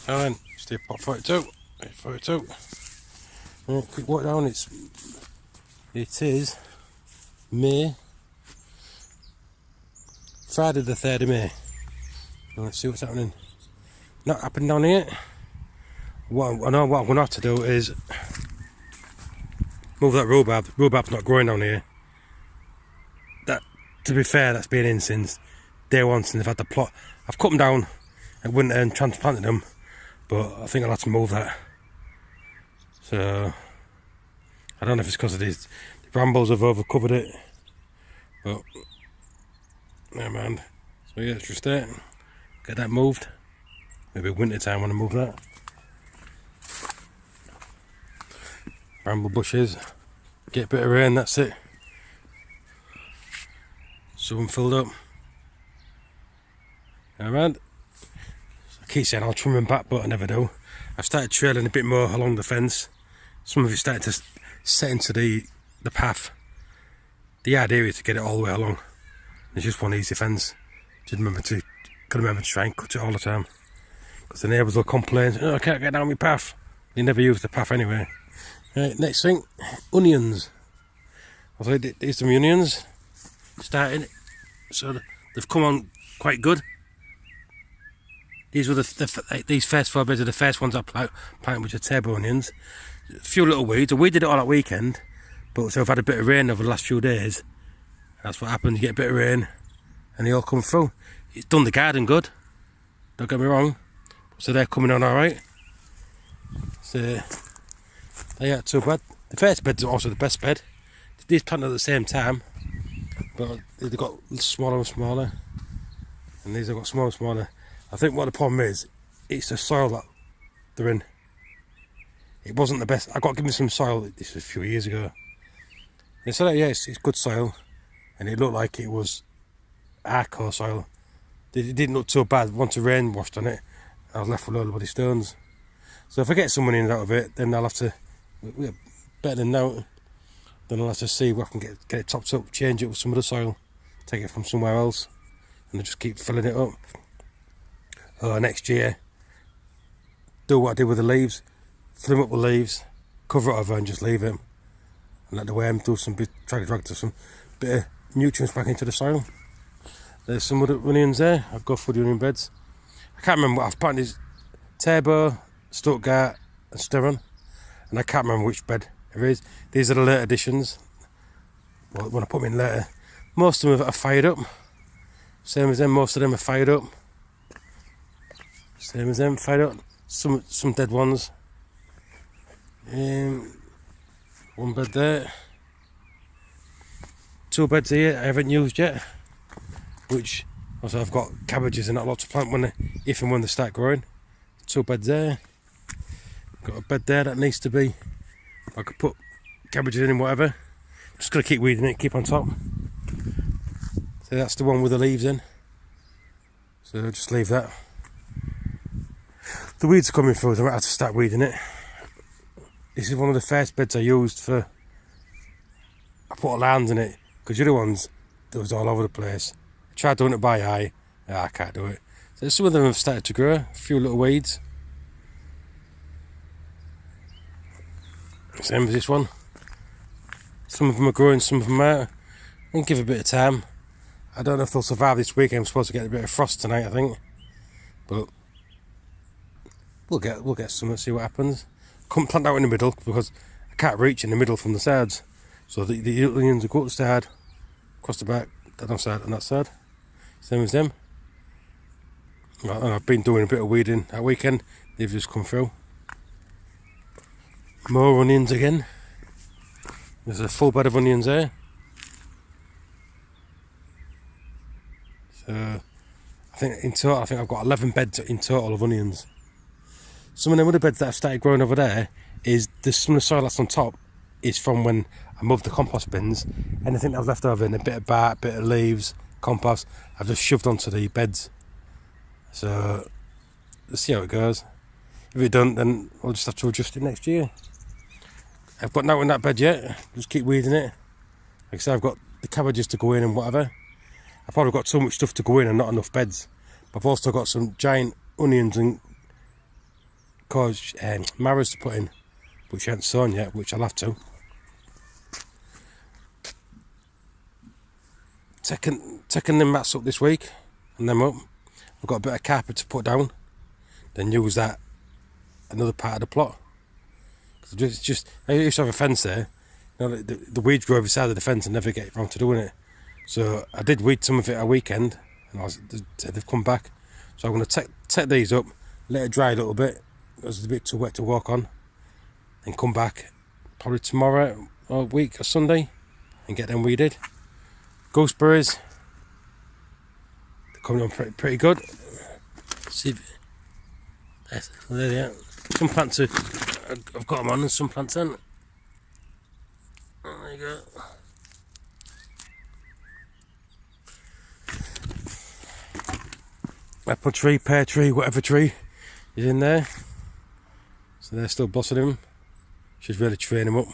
And Steve Plot42 42. Quick walk down. It is May, Friday the 3rd of May. Let's see what's happening. Not happened down here. I know what I'm going to have to do is move that rhubarb. Rhubarb's not growing down here. That, to be fair, that's been in since day one, since they've had the plot. I've cut them down at winter and transplanted them, but I think I'll have to move that. So I don't know if it's because of the brambles have overcovered it, but never mind. So yeah, it's just it. Get that moved. Maybe winter time when I move that. Bramble bushes. Get a bit of rain, that's it. Some filled up. Alright. I keep saying I'll trim them back, but I never do. I've started trailing a bit more along the fence. Some of it started to set into the path. The idea is to get it all the way along. It's just one easy fence. Just remember to try and cut it all the time. Because the neighbours will complain, oh, I can't get down my path. You never use the path anyway. Right, next thing, onions. I've had these some onions starting, so they've come on quite good. These were these first 4 beds are the first ones I planted, which are table onions. A few little weeds. I weeded it all that weekend, but so I've had a bit of rain over the last few days. That's what happens. You get a bit of rain, and they all come through. It's done the garden good. Don't get me wrong. So they're coming on all right. So they aren't too bad. The first bed's also the best bed. These planted at the same time, but they've got smaller and smaller, and these have got smaller and smaller. I think what the problem is, it's the soil that they're in. It wasn't the best. I got given some soil, this was a few years ago. They said, oh, yeah, it's good soil, and it looked like it was hardcore soil. It didn't look too bad. Once the rain washed on it, I was left with a load of bloody stones. So if I get some money out of it, then I'll have to, better than now, then I'll have to see where I can get it topped up, change it with some other soil, take it from somewhere else, and then just keep filling it up. Next year, do what I did with the leaves, fill them up with leaves, cover it over and just leave it, and let the worm do some try to drag some bit of nutrients back into the soil. There's some other onions there. I've got for the onion beds. I can't remember what I've planted. Is Turbo, Stuttgart and Stirron, and I can't remember which bed it is. These are the late additions. Well, when I put them in later, most of them are fired up. Same as them, most of them are fired up. Same as them, fired up. Some dead ones. One bed there. 2 beds here I haven't used yet. Which also I've got cabbages and not lots to plant if and when they start growing. 2 beds there. Got a bed there that needs to be. I could put cabbages in and whatever. Just gotta keep weeding it, keep on top. So that's the one with the leaves in. So just leave that. The weeds are coming through, so I might have to start weeding it. This is one of the first beds I used for. I put lines in it because the other ones, it was all over the place. I tried doing it by eye. I can't do it. So some of them have started to grow. A few little weeds. Same as this one. Some of them are growing, some of them aren't. I can give it a bit of time. I don't know if they'll survive this weekend. I'm supposed to get a bit of frost tonight, I think. But we'll get some and see what happens. Couldn't plant out in the middle because I can't reach in the middle from the sides. So the onions will go up the side, across the back, that side and that side. Same as them. I've been doing a bit of weeding that weekend. They've just come through. More onions again. There's a full bed of onions there. So I think in total, I've got 11 beds in total of onions. Some of them other beds that have started growing over there is some of the soil that's on top is from when I moved the compost bins. Anything I've left over in a bit of bark, bit of leaves, compost, I've just shoved onto the beds. So let's see how it goes. If it don't, then I'll just have to adjust it next year. I've got nothing in that bed yet. Just keep weeding it. Like I said, I've got the cabbages to go in and whatever. I've probably got so much stuff to go in and not enough beds. But I've also got some giant onions and cause marrows to put in, but she hasn't sown yet, which I'll have to. Taking them mats up this week, and them up. I've got a bit of carpet to put down, then use that another part of the plot. It's just I used to have a fence there. You know, the weeds grow over the side of the fence and never get around to doing it. So I did weed some of it at a weekend, and they've come back. So I'm going to take these up, let it dry a little bit because it's a bit too wet to walk on, and come back probably tomorrow or week or Sunday and get them weeded. Gooseberries, they're coming on pretty good. See if, there they are. Some plants I've got them on, and some plants haven't. There you go. Apple tree, pear tree, whatever tree is in there. So they're still blossoming. Should really train them up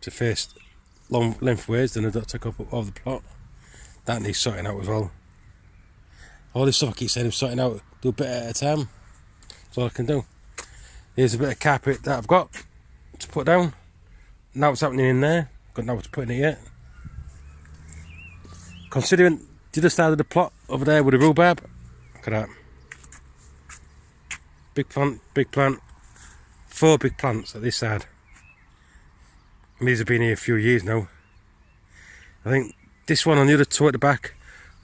to face long lengthways, then I don't take up all the plot. That needs sorting out as well. All this stuff I keep saying I'm sorting out, do a bit at a time. That's all I can do. Here's a bit of carpet that I've got to put down. Now what's happening in there, got nowhere to put in it yet. Considering the other side of the plot over there with the rhubarb, look at that. Big plant, 4 big plants at this side. And these have been here a few years now. I think this one on the other 2 at the back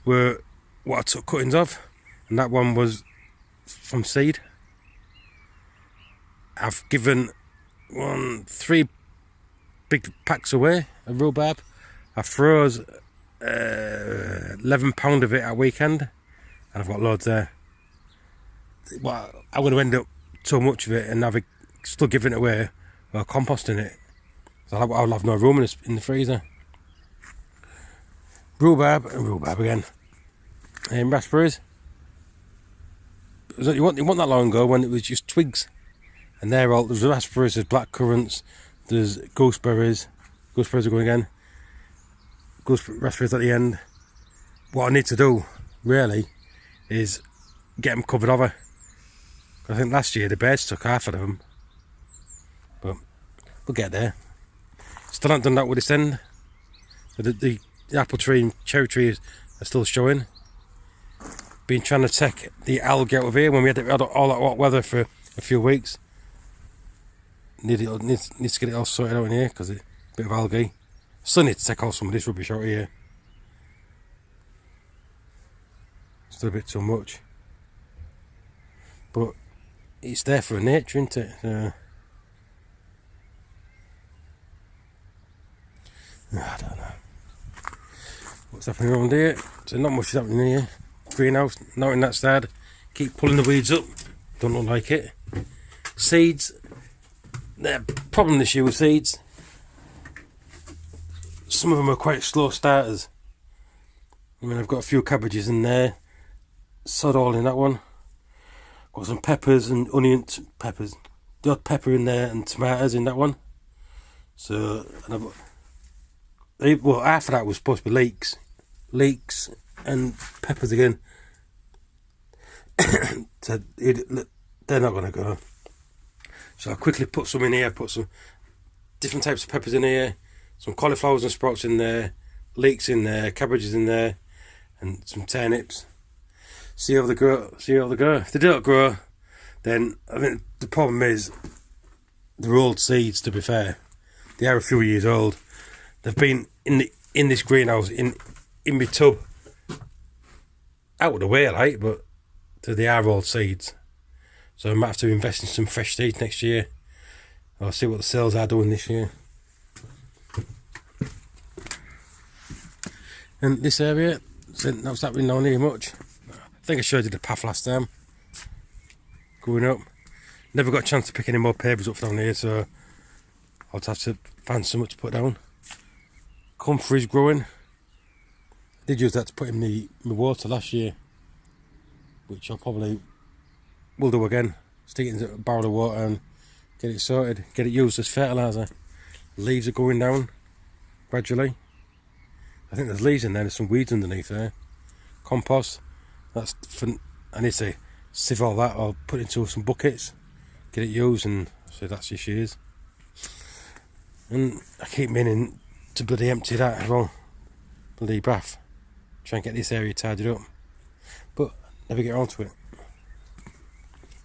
were what I took cuttings of, and that one was from seed. I've given 3 big packs away of rhubarb. I froze 11 pound of it at weekend, and I've got loads there. Well, I'm going to end up so much of it and have it still giving it away while composting it. So I'll have no room in the freezer. Rhubarb and rhubarb again. And raspberries. It wasn't that long ago when it was just twigs. And there's raspberries, there's black currants, there's gooseberries. Gooseberries are going again. Raspberries at the end. What I need to do, really, is get them covered over. I think last year the bears took half of them. But we'll get there. Still haven't done that with this end. The apple tree and cherry trees are still showing. Been trying to take the algae out of here when we had all that hot weather for a few weeks. Need to get it all sorted out in here because it's a bit of algae. Still need to take all some of this rubbish out of here. Still a bit too much. But it's there for nature, isn't it? I don't know what's happening around here. So not much is happening here. Greenhouse, not in that side. Keep pulling the weeds up. Don't look like it. Seeds. The problem this year with seeds. Some of them are quite slow starters. I mean, I've got a few cabbages in there. Sod all in that one. Got some peppers and onion peppers. The odd pepper in there and tomatoes in that one. So, well, after that was supposed to be leeks and peppers again. So they're not going to go. So I quickly put some in here, put some different types of peppers in here, some cauliflowers and sprouts in there, leeks in there, cabbages in there, and some turnips. See how they grow. If they don't grow, then I think the problem is they're old seeds. To be fair, they are a few years old. They've been in this greenhouse in my tub, out of the way, like, but they are old seeds. So I might have to invest in some fresh seeds next year. I'll see what the sales are doing this year. And this area, so that's not been down here much. I think I showed you the path last time. Going up. Never got a chance to pick any more pavers up down here, so I'll have to find something to put down. Comfrey's growing. I did use that to put in my water last year, which I probably will do again. Stick it in a barrel of water and get it sorted. Get it used as fertiliser. Leaves are going down gradually. I think there's leaves in there. There's some weeds underneath there. Compost. That's for, I need to sieve all that. I'll put it into some buckets. get it used, and so that's the issue is. And I keep meaning to bloody empty that as well, bloody bath, try and get this area tidied up, but never get around to it.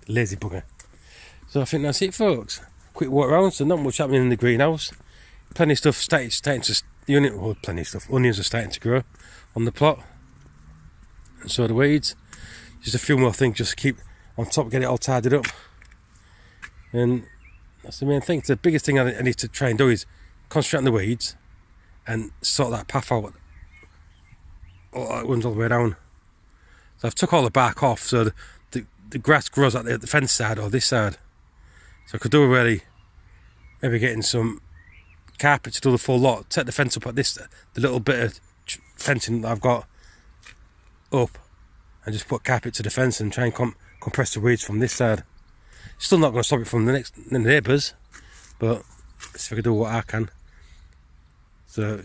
Lazy bugger. So I think that's it, folks. Quick walk around, so not much happening in the greenhouse. Plenty of stuff starting to plenty of stuff. Onions are starting to grow on the plot, and so the weeds. Just a few more things just to keep on top, get it all tidied up, and that's the main thing. The biggest thing I need to try and do is concentrate on the weeds and sort that path out. It runs all the way down. So I've took all the bark off, so the grass grows at the fence side or this side. So I could do really maybe getting some carpet to do the full lot, take the fence up at the little bit of fencing that I've got up, and just put carpet to the fence and try and compress the weeds from this side. Still not going to stop it from the neighbours, but let's see if I can do what I can. So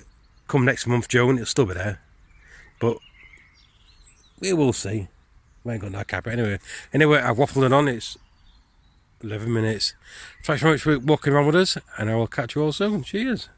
come next month, June, it'll still be there, but we will see. I ain't got no carpet anyway. I've waffled on. It's 11 minutes. Thanks very much for walking around with us, and I will catch you all soon. Cheers.